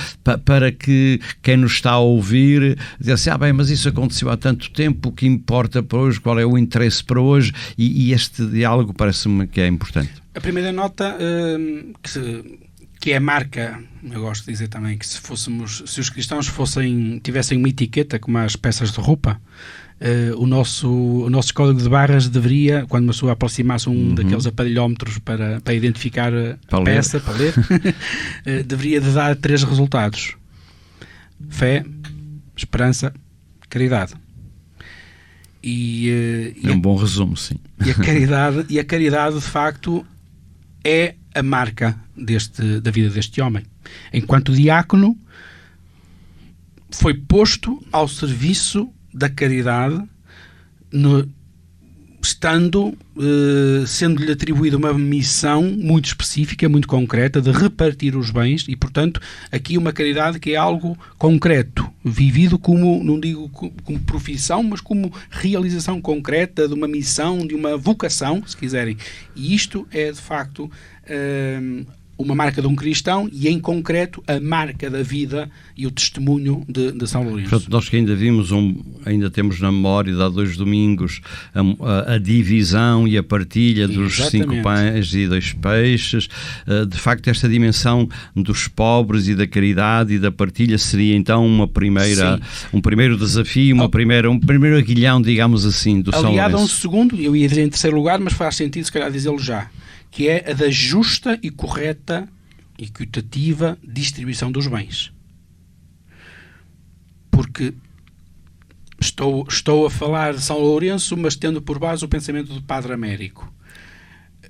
para que quem nos está a ouvir diga assim, bem, mas isso aconteceu há tanto tempo, o que importa para hoje, qual é o interesse para hoje? E este diálogo parece-me que é importante. A primeira nota que é a marca, eu gosto de dizer também que se os cristãos tivessem uma etiqueta como as peças de roupa, o nosso código de barras deveria, quando uma pessoa aproximasse daqueles aparelhómetros para identificar a peça, para ler, deveria de dar 3 resultados: fé, esperança, caridade. É um bom resumo, sim. E a caridade, de facto, é a marca da vida deste homem. Enquanto diácono, foi posto ao serviço da caridade, sendo-lhe atribuída uma missão muito específica, muito concreta, de repartir os bens, e, portanto, aqui uma caridade que é algo concreto, vivido como, não digo como profissão, mas como realização concreta de uma missão, de uma vocação, se quiserem. E isto é, de facto, uma marca de um cristão e, em concreto, a marca da vida e o testemunho de São Lourenço. Portanto, nós que ainda temos na memória de há 2 domingos a divisão e a partilha dos 5 pães e 2 peixes, de facto esta dimensão dos pobres e da caridade e da partilha seria então um primeiro desafio, um primeiro aguilhão, digamos assim, do São Lourenço. Aliado a um segundo, eu ia dizer em terceiro lugar, mas faz sentido se calhar dizê-lo já, que é a da justa e correta, equitativa distribuição dos bens. Porque estou a falar de São Lourenço, mas tendo por base o pensamento do Padre Américo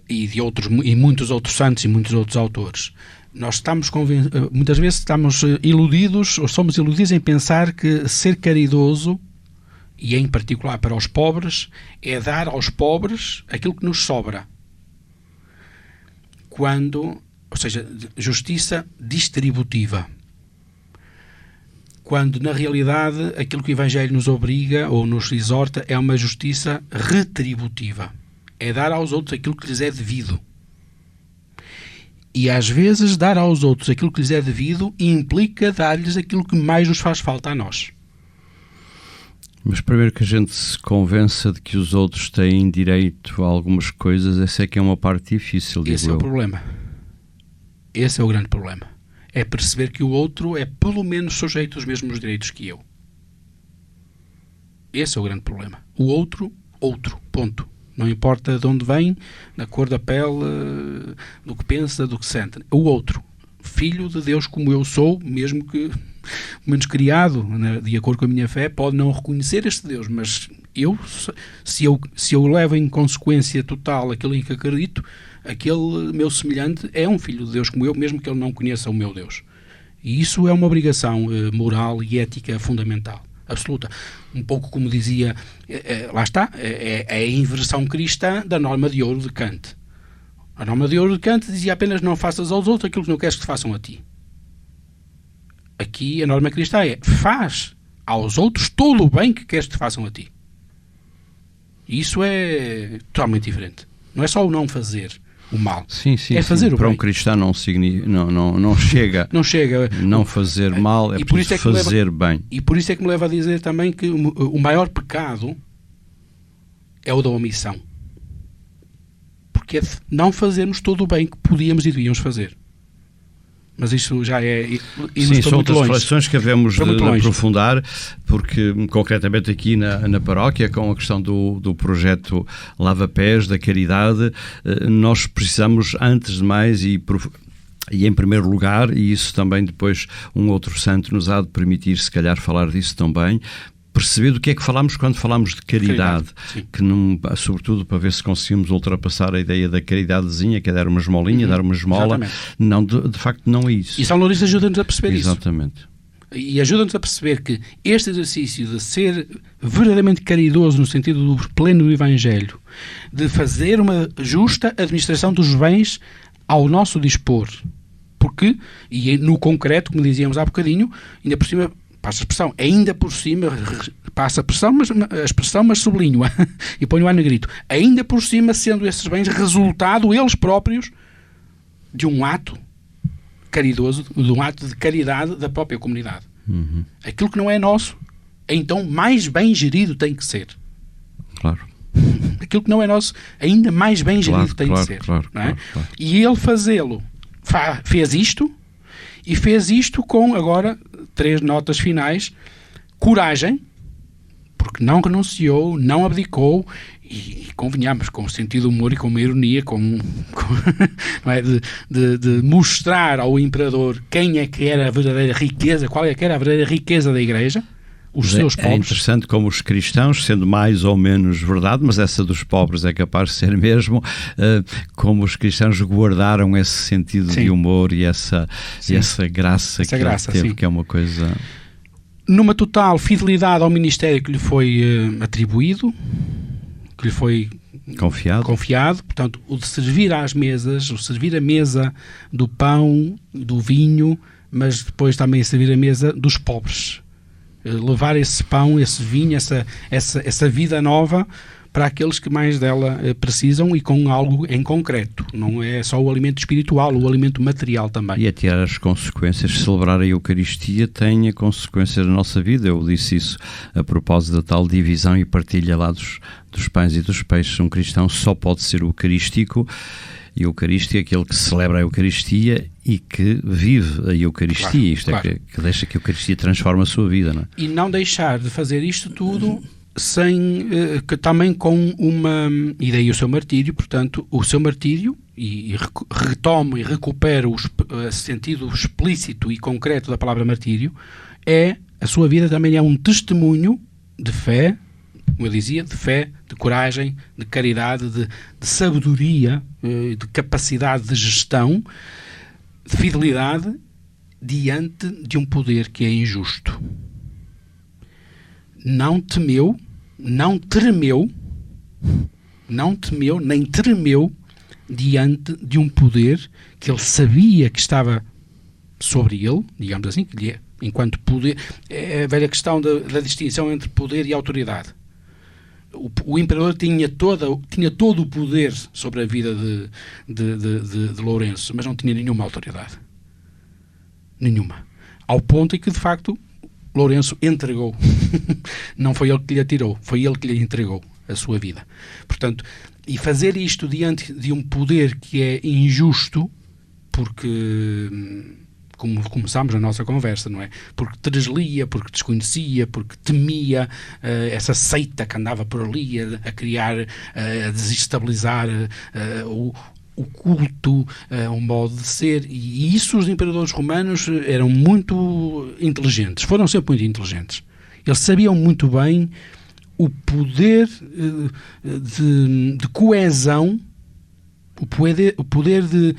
e muitos outros santos e muitos outros autores. Nós muitas vezes estamos iludidos, ou somos iludidos em pensar que ser caridoso, e em particular para os pobres, é dar aos pobres aquilo que nos sobra. Ou seja, justiça distributiva. Quando, na realidade, aquilo que o Evangelho nos obriga ou nos exorta é uma justiça retributiva. É dar aos outros aquilo que lhes é devido. E, às vezes, dar aos outros aquilo que lhes é devido implica dar-lhes aquilo que mais nos faz falta a nós. Mas primeiro que a gente se convença de que os outros têm direito a algumas coisas, essa é que é uma parte difícil, digo eu. Esse é o problema. Esse é o grande problema. É perceber que o outro é pelo menos sujeito aos mesmos direitos que eu. Esse é o grande problema. O outro, ponto. Não importa de onde vem, da cor da pele, do que pensa, do que sente. O outro, filho de Deus como eu sou, mesmo que menos criado, de acordo com a minha fé, pode não reconhecer este Deus, mas se eu levo em consequência total aquilo em que acredito, aquele meu semelhante é um filho de Deus como eu, mesmo que ele não conheça o meu Deus. E isso é uma obrigação moral e ética fundamental, absoluta. Um pouco como dizia, lá está, é a inversão cristã da norma de ouro de Kant. A norma de ouro de Kant dizia apenas: não faças aos outros aquilo que não queres que te façam a ti. Aqui a norma cristã é: faz aos outros todo o bem que queres que te façam a ti. E isso é totalmente diferente. Não é só o não fazer o mal. Sim, é fazer o bem. Para um cristão não chega não chega não fazer mal, é preciso fazer bem. E por isso é que me leva a dizer também que o maior pecado é o da omissão. Porque é não fazermos todo o bem que podíamos e devíamos fazer. mas isso já é... Sim, são outras reflexões que havemos de aprofundar, porque concretamente aqui na paróquia, com a questão do projeto Lava Pés, da caridade, nós precisamos, antes de mais, e em primeiro lugar, e isso também depois um outro santo nos há de permitir, se calhar, falar disso também, perceber do que é que falamos quando falamos de caridade, que não, sobretudo para ver se conseguimos ultrapassar a ideia da caridadezinha, que é dar uma esmolinha, dar uma esmola. Não, de facto não é isso. E São Lourenço ajuda-nos a perceber Exatamente. isso. E ajuda-nos a perceber que este exercício de ser verdadeiramente caridoso no sentido do pleno do Evangelho, de fazer uma justa administração dos bens ao nosso dispor, porque, e no concreto, como dizíamos há bocadinho, ainda por cima, passa a expressão, ainda por cima, passa a expressão, mas sublinho-a e ponho-a negrito, ainda por cima sendo esses bens resultado, eles próprios, de um ato caridoso, de um ato de caridade da própria comunidade. Aquilo que não é nosso, então mais bem gerido tem que ser. Claro. Aquilo que não é nosso, ainda mais bem gerido tem que ser. Claro. E ele fazê-lo, fez isto, e fez isto com, agora, 3 notas finais: coragem, porque não renunciou, não abdicou, e convenhamos, com sentido de humor e com uma ironia, não é, de mostrar ao imperador quem é que era a verdadeira riqueza, qual é que era a verdadeira riqueza da Igreja, os seus pobres. É interessante como os cristãos, sendo mais ou menos verdade, mas essa dos pobres é capaz de ser mesmo, como os cristãos guardaram esse sentido de humor e essa graça que ele teve, que é uma coisa... Numa total fidelidade ao ministério que lhe foi atribuído, que lhe foi confiado, portanto, o de servir às mesas, o servir a mesa do pão, do vinho, mas depois também servir a mesa dos pobres. Levar esse pão, esse vinho, essa vida nova para aqueles que mais dela precisam, e com algo em concreto. Não é só o alimento espiritual, o alimento material também. E a tirar as consequências. Celebrar a Eucaristia tem a consequência da nossa vida. Eu disse isso a propósito da tal divisão e partilha lá dos pães e dos peixes. Um cristão só pode ser eucarístico, e Eucarística é aquele que celebra a Eucaristia e que vive a Eucaristia. Isto é que deixa que a Eucaristia transforma a sua vida, não é? E não deixar de fazer isto tudo sem, também com uma... E daí o seu martírio, portanto, o seu martírio, e retomo e recupero o sentido explícito e concreto da palavra martírio, a sua vida também é um testemunho de fé, como eu dizia, de fé, de coragem, de caridade, de sabedoria, de capacidade de gestão, de fidelidade diante de um poder que é injusto. Não temeu, nem tremeu diante de um poder que ele sabia que estava sobre ele, digamos assim, que lhe é, enquanto poder, é a velha questão da distinção entre poder e autoridade. O imperador tinha todo o poder sobre a vida de Lourenço, mas não tinha nenhuma autoridade. Nenhuma. Ao ponto em que, de facto, Lourenço entregou. Não foi ele que lhe atirou, foi ele que lhe entregou a sua vida. Portanto, e fazer isto diante de um poder que é injusto, porque... como começámos a nossa conversa, não é? Porque deslia, porque desconhecia, porque temia essa seita que andava por ali a criar, a desestabilizar o culto, um modo de ser, e isso os imperadores romanos eram muito inteligentes, foram sempre muito inteligentes. Eles sabiam muito bem o poder de coesão, o poder de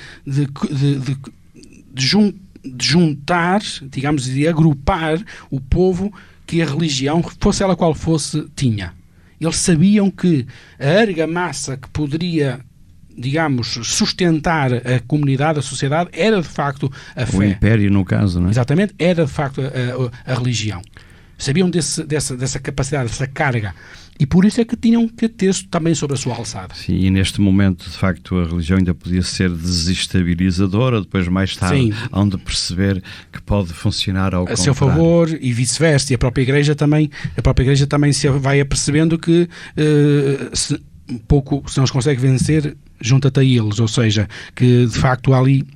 juntar, digamos, de agrupar o povo que a religião, fosse ela qual fosse, tinha. Eles sabiam que a argamassa que poderia, digamos, sustentar a comunidade, a sociedade, era de facto a fé. O império, no caso, não é? Exatamente, era de facto a religião. Sabiam dessa capacidade, dessa carga. E por isso é que tinham que ter também sobre a sua alçada. Sim, e neste momento, de facto, a religião ainda podia ser desestabilizadora, depois mais tarde hão de perceber que pode funcionar ao contrário. A seu favor e vice-versa. E a própria Igreja também se vai apercebendo que se não os consegue vencer, junta-te a eles. Ou seja, que de facto há ali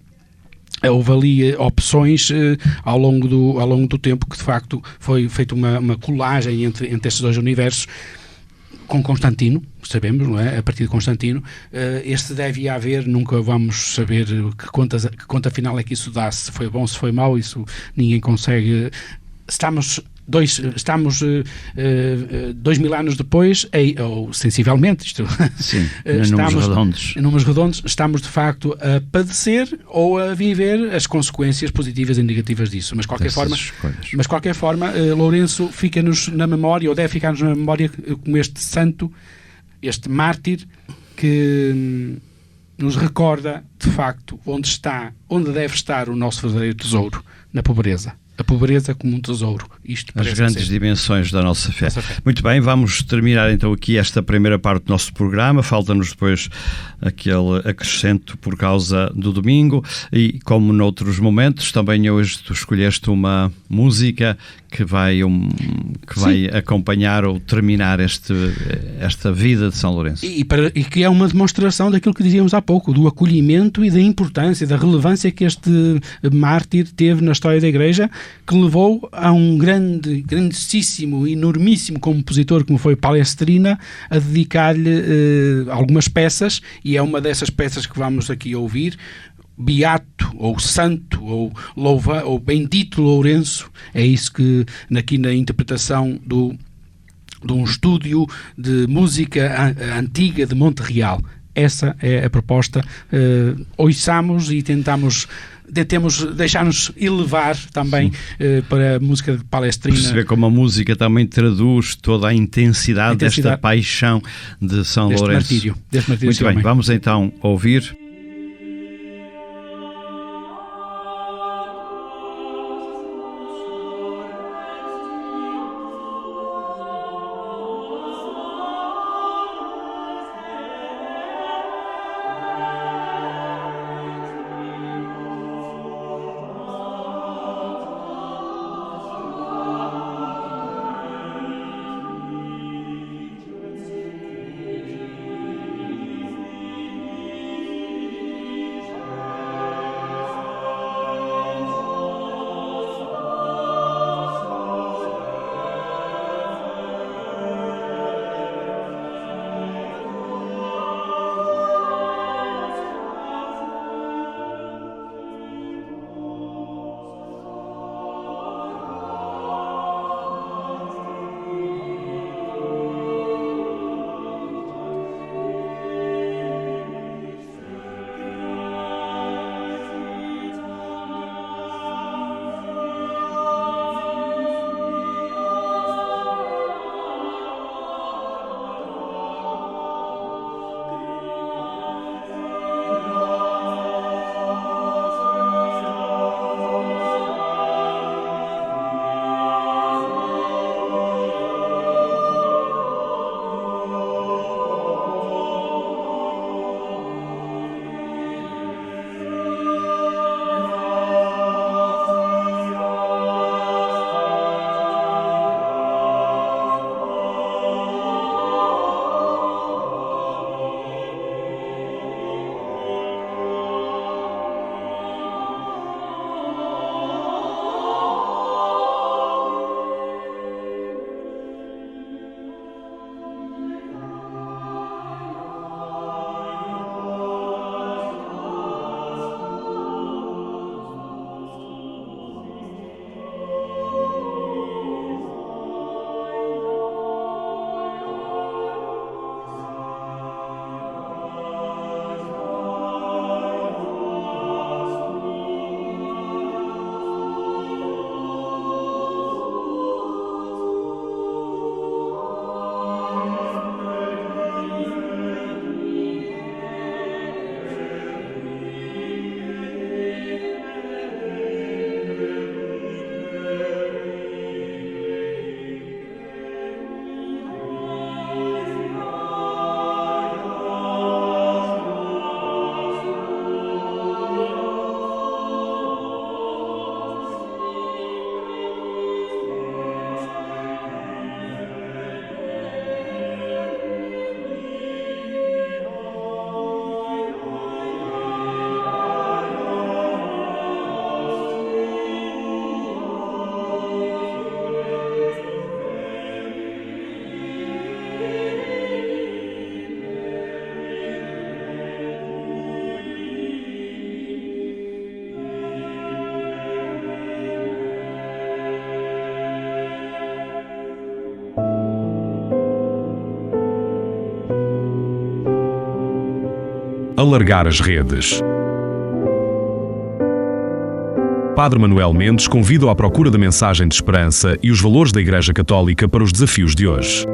houve ali opções ao longo do tempo que de facto foi feita uma colagem entre estes dois universos. Com Constantino, sabemos, não é? A partir de Constantino, este deve haver, nunca vamos saber que conta final é que isso dá, se foi bom, se foi mau, isso ninguém consegue. Estamos 2000 anos depois, ou sensivelmente, Sim, em números redondos, estamos de facto a padecer ou a viver as consequências positivas e negativas disso. Mas de qualquer forma, Lourenço fica-nos na memória, ou deve ficar-nos na memória, como este santo, este mártir, que nos recorda de facto onde deve estar o nosso verdadeiro tesouro, na pobreza. A pobreza como um tesouro. As grandes dimensões da nossa fé. Muito bem, vamos terminar então aqui esta primeira parte do nosso programa. Falta-nos depois aquele acrescento por causa do domingo, e como noutros momentos, também hoje tu escolheste uma música que vai acompanhar ou terminar esta vida de São Lourenço. E que é uma demonstração daquilo que dizíamos há pouco, do acolhimento e da importância, da relevância que este mártir teve na história da Igreja, que levou a um grandíssimo, enormíssimo compositor como foi Palestrina a dedicar-lhe algumas peças, e é uma dessas peças que vamos aqui ouvir. Beato, ou Santo, ou Louva, ou Bendito Lourenço, é isso que aqui na interpretação de um estúdio de música antiga de Monte Real. Essa é a proposta. Ouçamos e tentemos deixar-nos elevar também para a música de Palestrina. Perceber como a música também traduz toda a intensidade desta paixão de São Lourenço. Deste martírio. Muito bem, vamos então ouvir. Alargar as redes. Padre Manuel Mendes convida à procura da mensagem de esperança e os valores da Igreja Católica para os desafios de hoje.